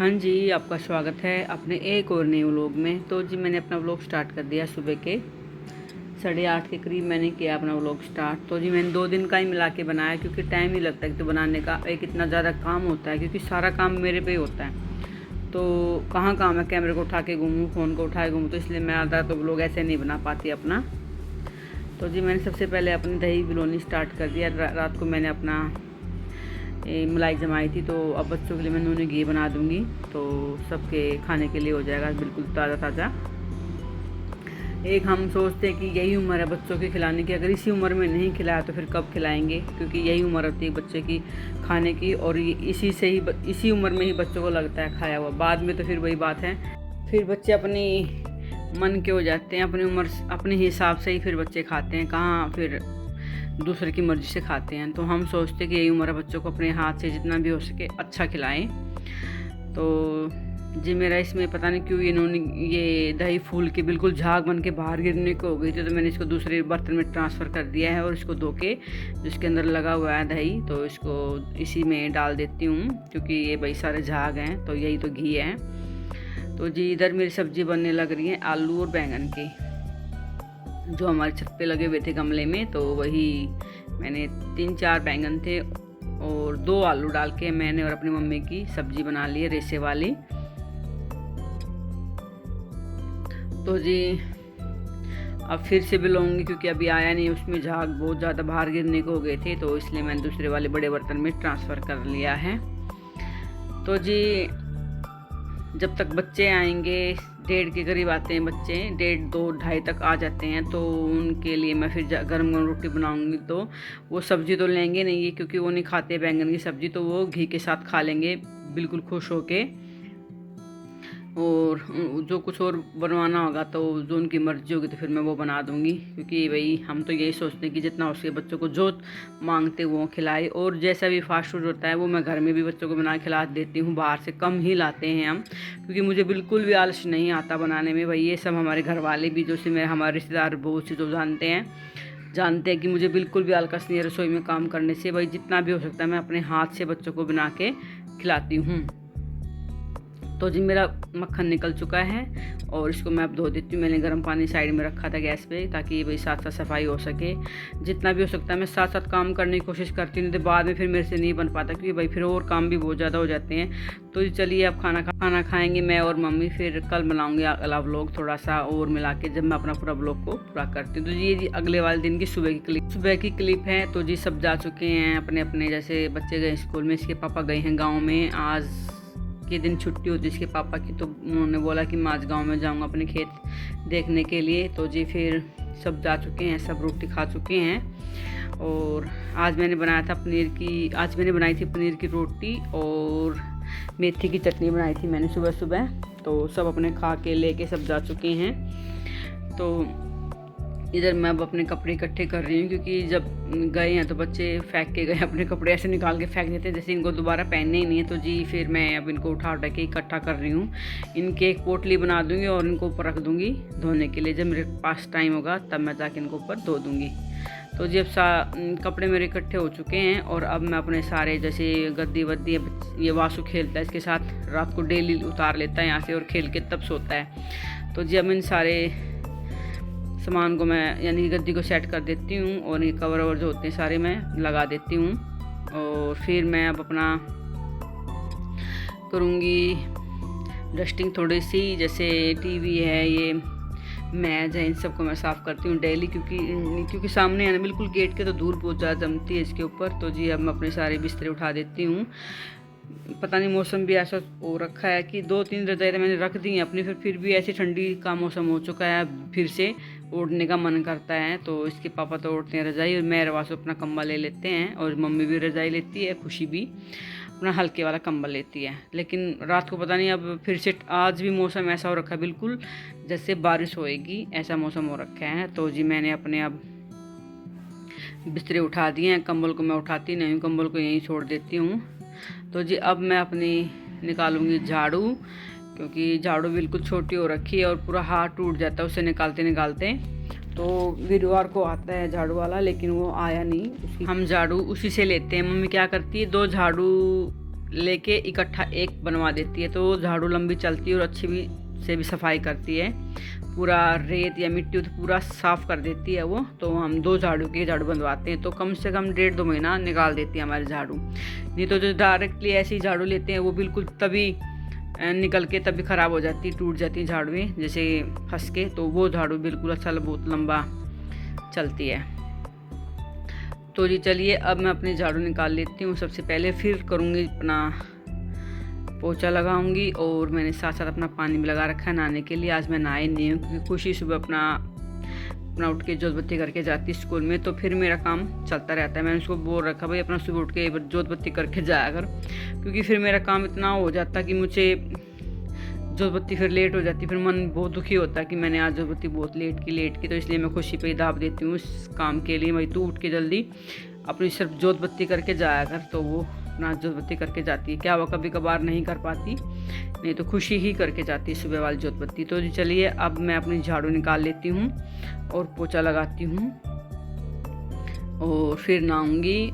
हाँ जी, आपका स्वागत है अपने एक और नए व्लॉग में। तो जी मैंने अपना व्लॉग स्टार्ट कर दिया। सुबह के 8:30 के करीब मैंने किया अपना व्लॉग स्टार्ट। तो जी मैंने 2 दिन का ही मिला के बनाया, क्योंकि टाइम नहीं लगता एक तो बनाने का, एक इतना ज़्यादा काम होता है क्योंकि सारा काम मेरे पे ही होता है। तो कहाँ कहाँ मैं कैमरे को उठा के घूमूँ, फ़ोन को उठाए घूमूँ, तो इसलिए मैं आधा तो व्लॉग ऐसे नहीं बना पाती अपना। तो जी मैंने सबसे पहले अपनी दही बिलोनी स्टार्ट कर दिया। रात को मैंने अपना मलाई जमाई थी, तो अब बच्चों के लिए मैं नूनी घी बना दूंगी, तो सबके खाने के लिए हो जाएगा बिल्कुल ताज़ा ताज़ा। एक हम सोचते हैं कि यही उम्र है बच्चों के खिलाने की, अगर इसी उम्र में नहीं खिलाया तो फिर कब खिलाएंगे, क्योंकि यही उम्र होती है बच्चे की खाने की, और इसी उम्र में ही बच्चों को लगता है खाया हुआ। बाद में तो फिर वही बात है, फिर बच्चे अपनी मन के हो जाते हैं, अपनी उम्र अपने हिसाब से ही फिर बच्चे खाते हैं, कहाँ फिर दूसरे की मर्ज़ी से खाते हैं। तो हम सोचते हैं कि यही उम्र है बच्चों को अपने हाथ से जितना भी हो सके अच्छा खिलाएं। तो जी मेरा इसमें पता नहीं क्यों ये दही फूल के बिल्कुल झाग बन के बाहर गिरने को हो गई थी, तो मैंने इसको दूसरे बर्तन में ट्रांसफ़र कर दिया है और इसको धो के जिसके अंदर लगा हुआ है दही, तो इसको इसी में डाल देती हूँ, क्योंकि ये भाई सारे झाग हैं, तो यही तो घी है। तो जी इधर मेरी सब्ज़ी बनने लग रही है आलू और बैंगन की, जो हमारे छत पे लगे हुए थे गमले में। तो वही मैंने 3-4 बैंगन थे और 2 आलू डाल के मैंने और अपनी मम्मी की सब्जी बना ली है, रेसे वाली। तो जी अब फिर से बिलोंगी, क्योंकि अभी आया नहीं, उसमें झाग बहुत ज़्यादा बाहर गिरने को हो गए थे, तो इसलिए मैंने दूसरे वाले बड़े बर्तन में ट्रांसफ़र कर लिया है। तो जी जब तक बच्चे आएंगे, 1:30 के करीब आते हैं बच्चे, 1:30, 2, 2:30 तक आ जाते हैं, तो उनके लिए मैं फिर गरम गरम रोटी बनाऊंगी। तो वो सब्ज़ी तो लेंगे नहीं है, क्योंकि वो नहीं खाते बैंगन की सब्ज़ी, तो वो घी के साथ खा लेंगे बिल्कुल खुश होके। और जो कुछ और बनवाना होगा तो जो उनकी मर्ज़ी होगी तो फिर मैं वो बना दूंगी, क्योंकि भाई हम तो यही सोचते हैं कि जितना हो सके बच्चों को जो मांगते वो खिलाए। और जैसा भी फास्ट फूड होता है वो मैं घर में भी बच्चों को बना खिला देती हूँ, बाहर से कम ही लाते हैं हम, क्योंकि मुझे बिल्कुल भी आलस नहीं आता बनाने में। भाई ये सब हमारे घर वाले भी, जो से मेरे हमारे रिश्तेदार बहुत से जो जानते हैं कि मुझे बिल्कुल भी आलस नहीं है रसोई में काम करने से। भाई जितना भी हो सकता है मैं अपने हाथ से बच्चों को बना के खिलाती हूँ। तो जी मेरा मक्खन निकल चुका है और इसको मैं अब धो देती हूँ। मैंने गर्म पानी साइड में रखा था गैस पे, ताकि भाई साथ साथ सफाई हो सके। जितना भी हो सकता है मैं साथ साथ काम करने की कोशिश करती हूँ, तो बाद में फिर मेरे से नहीं बन पाता, क्योंकि भाई फिर और काम भी बहुत ज़्यादा हो जाते हैं। तो चलिए अब खाना खाएँगे मैं और मम्मी, फिर कल बनाऊँगी अगला व्लॉग थोड़ा सा और मिला के, जब मैं अपना पूरा व्लॉग को पूरा करती हूँ। तो ये अगले वाले दिन की सुबह की क्लिप है। तो जी सब जा चुके हैं अपने अपने, जैसे बच्चे गए स्कूल में, इसके पापा गए हैं गाँव में। आज के दिन छुट्टी होती है इसके पापा की, तो उन्होंने बोला कि मैं आज गाँव में जाऊँगा अपने खेत देखने के लिए। तो जी फिर सब जा चुके हैं, सब रोटी खा चुके हैं। और आज मैंने बनाई थी पनीर की रोटी और मेथी की चटनी बनाई थी मैंने सुबह सुबह। तो सब अपने खा के लेके सब जा चुके हैं। तो इधर मैं अब अपने कपड़े इकट्ठे कर रही हूँ, क्योंकि जब गए हैं तो बच्चे फेंक के गए, अपने कपड़े ऐसे निकाल के फेंक देते हैं जैसे इनको दोबारा पहनने ही नहीं है। तो जी फिर मैं अब इनको उठा के इकट्ठा कर रही हूँ। इनके एक पोटली बना दूँगी और इनको ऊपर रख दूँगी धोने के लिए। जब मेरे पास टाइम होगा तब मैं जाके इनको ऊपर धो दूँगी। तो जी अब कपड़े मेरे इकट्ठे हो चुके हैं, और अब मैं अपने सारे, जैसे गद्दी वद्दी, ये वासु खेलता है इसके साथ, रात को डेली उतार लेता है यहाँ से और खेल के तब सोता है। तो जी अब इन सारे सामान को मैं, यानी गद्दी को सेट कर देती हूँ, और ये कवर ववर जो होते हैं सारे मैं लगा देती हूँ। और फिर मैं अब अपना करूँगी डस्टिंग थोड़ी सी, जैसे टीवी है, ये मेज है, इन सबको मैं साफ़ करती हूँ डेली, क्योंकि सामने है ना बिल्कुल गेट के, तो धूल बहुत ज़्यादा जमती है इसके ऊपर। तो जी अब मैं अपने सारे बिस्तरे उठा देती हूँ। पता नहीं मौसम भी ऐसा हो रखा है कि 2-3 रजाई मैंने रख दी हैं अपनी, फिर भी ऐसी ठंडी का मौसम हो चुका है, फिर से ओढ़ने का मन करता है। तो इसके पापा तो ओढ़ते हैं रजाई, और मैं रवासो अपना कंबल ले लेते हैं, और मम्मी भी रजाई लेती है, खुशी भी अपना हल्के वाला कंबल लेती है। लेकिन रात को पता नहीं, अब फिर से आज भी मौसम ऐसा हो रखा है बिल्कुल जैसे बारिश होएगी, ऐसा मौसम हो रखा है। तो जी मैंने अपने अब बिस्तरे उठा दिए हैं, कंबल को मैं उठाती नहीं हूँ, कंबल को यहीं छोड़ देती हूँ। तो जी अब मैं अपनी निकालूंगी झाड़ू, क्योंकि झाड़ू बिल्कुल छोटी हो रखी है और पूरा हाथ टूट जाता है उसे निकालते निकालते। तो वीरवार को आता है झाड़ू वाला, लेकिन वो आया नहीं। हम झाड़ू उसी से लेते हैं। मम्मी क्या करती है, 2 झाड़ू लेके इकट्ठा एक बनवा देती है, तो झाड़ू लंबी चलती है और अच्छी भी से भी सफाई करती है। पूरा रेत या मिट्टी तो पूरा साफ़ कर देती है वो। तो हम 2 झाड़ू के झाड़ू बनवाते हैं, तो कम से कम 1.5-2 महीना निकाल देती है हमारे झाड़ू। नहीं तो जो डायरेक्टली ऐसे ही झाड़ू लेते हैं वो बिल्कुल तभी निकल के तभी ख़राब हो जाती, टूट जाती है झाड़ुएँ जैसे फंस के। तो वो झाड़ू बिल्कुल अच्छा बहुत लंबा चलती है। तो जी चलिए अब मैं अपनी झाड़ू निकाल लेती हूँ सबसे पहले, फिर करूँगी अपना पोछा लगाऊंगी। और मैंने साथ साथ अपना पानी भी लगा रखा है नहाने के लिए। आज मैं नहाई नहीं हूँ क्योंकि खुशी सुबह अपना उठ के जोत बत्ती करके जाती है स्कूल में, तो फिर मेरा काम चलता रहता है। मैंने उसको बोल रखा भाई अपना सुबह उठ के जोत बत्ती करके जाया कर, क्योंकि फिर मेरा काम इतना हो जाता कि मुझे जोत बत्ती फिर लेट हो जाती, फिर मन बहुत दुखी होता है कि मैंने आज जोत बत्ती बहुत लेट की। तो इसलिए मैं खुशी पे ही दाब देती हूँ इस काम के लिए, भाई तू उठ के जल्दी अपनी सिर्फ जोत बत्ती करके जाया कर। तो वो अपना जोत बत्ती करके जाती है। क्या वो कभी कभार नहीं कर पाती, नहीं तो खुशी ही करके जाती है सुबह वाली जोत बत्ती। तो जी चलिए अब मैं अपनी झाड़ू निकाल लेती हूँ और पोछा लगाती हूँ और फिर नहाऊंगी।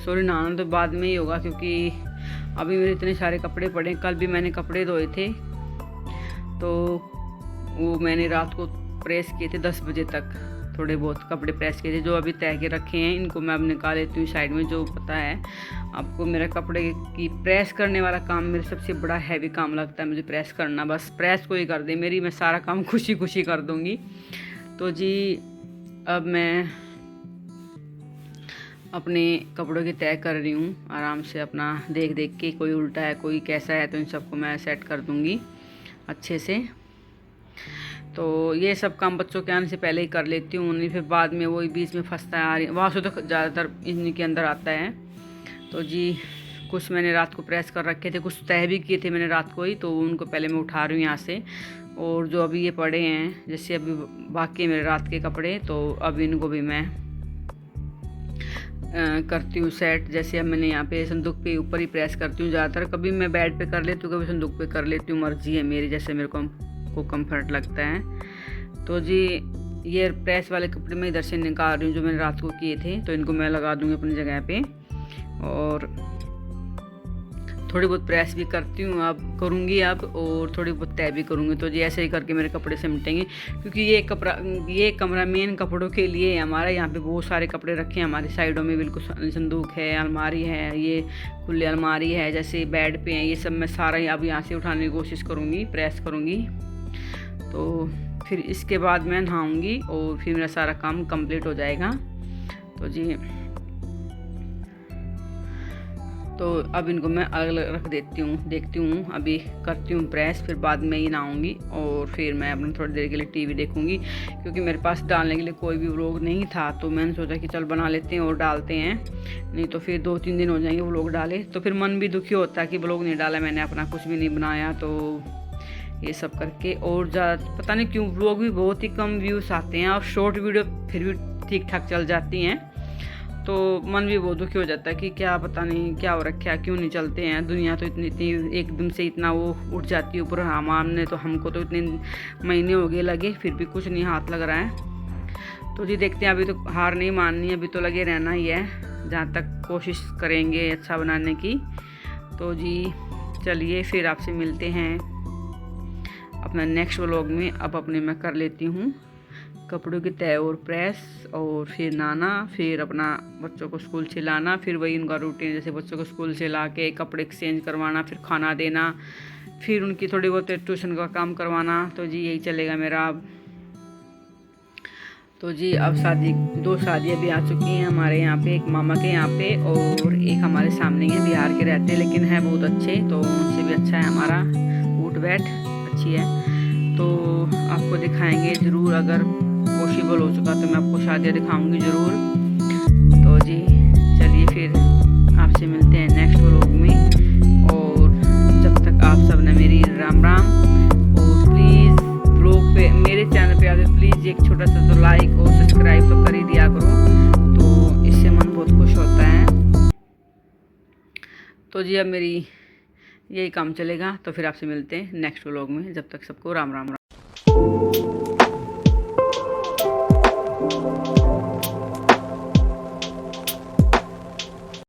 सॉरी, नहाना तो बाद में ही होगा क्योंकि अभी मेरे इतने सारे कपड़े पड़े। कल भी मैंने कपड़े धोए थे, तो वो मैंने रात को प्रेस किए थे 10 बजे तक। थोड़े बहुत कपड़े प्रेस किए थे जो अभी तह के रखे हैं, इनको मैं अब निकाल लेती हूँ साइड में। जो पता है आपको, मेरा कपड़े की प्रेस करने वाला काम मेरे सबसे बड़ा हैवी काम लगता है मुझे, प्रेस करना। बस प्रेस कोई कर दे मेरी, मैं सारा काम खुशी खुशी कर दूँगी। तो जी अब मैं अपने कपड़ों की तय कर रही हूँ आराम से, अपना देख देख के, कोई उल्टा है कोई कैसा है, तो इन सबको मैं सेट कर दूँगी अच्छे से। तो ये सब काम बच्चों के आने से पहले ही कर लेती हूँ, नहीं फिर बाद में वही बीच में फंसता है। वहाँ से तो ज़्यादातर इन्हीं के अंदर आता है। तो जी कुछ मैंने रात को प्रेस कर रखे थे, कुछ तय भी किए थे मैंने रात को ही, तो उनको पहले मैं उठा रही हूँ यहाँ से। और जो अभी ये पड़े हैं, जैसे अभी बाकी मेरे रात के कपड़े, तो अब इनको भी मैं करती हूँ सेट। जैसे अब मैंने यहाँ पे संदूक पे ऊपर ही प्रेस करती हूँ ज़्यादातर। कभी मैं बेड पे कर लेती हूँ, कभी संदूक पे कर लेती हूँ, मर्जी है मेरी, जैसे मेरे को कंफर्ट लगता है। तो जी ये प्रेस वाले कपड़े मैं इधर से निकाल रही हूँ जो मैंने रात को किए थे, तो इनको मैं लगा दूँगी अपनी जगह पे। और थोड़ी बहुत प्रेस भी करती हूँ अब, करूँगी अब, और थोड़ी बहुत तय भी करूँगी। तो जी ऐसे ही करके मेरे कपड़े सिमटेंगे, क्योंकि ये कमरा मेन कपड़ों के लिए है हमारा। यहाँ पे बहुत सारे कपड़े रखे हैं हमारी साइडों में, बिल्कुल संदूक है, अलमारी है, ये खुली अलमारी है, जैसे बेड पे है, ये सब मैं सारा अब यहाँ से उठाने की कोशिश करूँगी, प्रेस करूँगी। तो फिर इसके बाद मैं नहाऊँगी और फिर मेरा सारा काम कंप्लीट हो जाएगा। तो जी तो अब इनको मैं अलग अलग रख देती हूँ, देखती हूँ, अभी करती हूँ प्रेस, फिर बाद में ही नहाऊँगी। और फिर मैं अपनी थोड़ी देर के लिए टीवी देखूँगी, क्योंकि मेरे पास डालने के लिए कोई भी व्लॉग नहीं था। तो मैंने सोचा कि चल बना लेते हैं और डालते हैं, नहीं तो फिर 2-3 दिन हो जाएंगे व्लॉग डाले, तो फिर मन भी दुखी होता है कि व्लॉग नहीं डाला मैंने, अपना कुछ भी नहीं बनाया। तो ये सब करके, और ज़्यादा पता नहीं क्यों व्लॉग भी बहुत ही कम व्यूज़ आते हैं, और शॉर्ट वीडियो फिर भी ठीक ठाक चल जाती हैं। तो मन भी बहुत दुखी हो जाता है कि क्या पता नहीं क्या हो रखा है, क्यों नहीं चलते हैं। दुनिया तो इतनी एकदम से इतना वो उठ जाती है ऊपर, हमको तो इतने महीने हो गए लगे, फिर भी कुछ नहीं हाथ लग रहा है। तो जी देखते हैं, अभी तो हार नहीं माननी, अभी तो लगे रहना ही है, जहाँ तक कोशिश करेंगे अच्छा बनाने की। तो जी चलिए फिर आपसे मिलते हैं अपना नेक्स्ट व्लॉग में। अब अपने मैं कर लेती हूँ कपड़ों की तय और प्रेस, और फिर नहाना, फिर अपना बच्चों को स्कूल से लाना, फिर वही उनका रूटीन, जैसे बच्चों को स्कूल से ला के कपड़े एक्सचेंज करवाना, फिर खाना देना, फिर उनकी थोड़ी बहुत ट्यूशन का काम करवाना। तो जी यही चलेगा मेरा अब। तो जी अब 2 शादियाँ भी आ चुकी हैं हमारे यहाँ पे, एक मामा के यहाँ पे और एक हमारे सामने है, बिहार के रहते हैं लेकिन है बहुत अच्छे, तो उनसे भी अच्छा है हमारा उठ बैठ अच्छी है। तो आपको दिखाएंगे ज़रूर, अगर पॉसिबल हो चुका तो मैं आपको शादियाँ दिखाऊंगी ज़रूर। तो जी चलिए फिर आपसे मिलते हैं नेक्स्ट व्लॉग में, और जब तक आप सब ने मेरी राम राम। और प्लीज़ व्लॉग पे मेरे चैनल पे आके प्लीज़ एक छोटा सा तो लाइक और सब्सक्राइब तो कर ही दिया करो, तो इससे मन बहुत खुश होता है। तो जी अब मेरी यही काम चलेगा, तो फिर आपसे मिलते हैं नेक्स्ट व्लॉग में, जब तक सबको राम राम।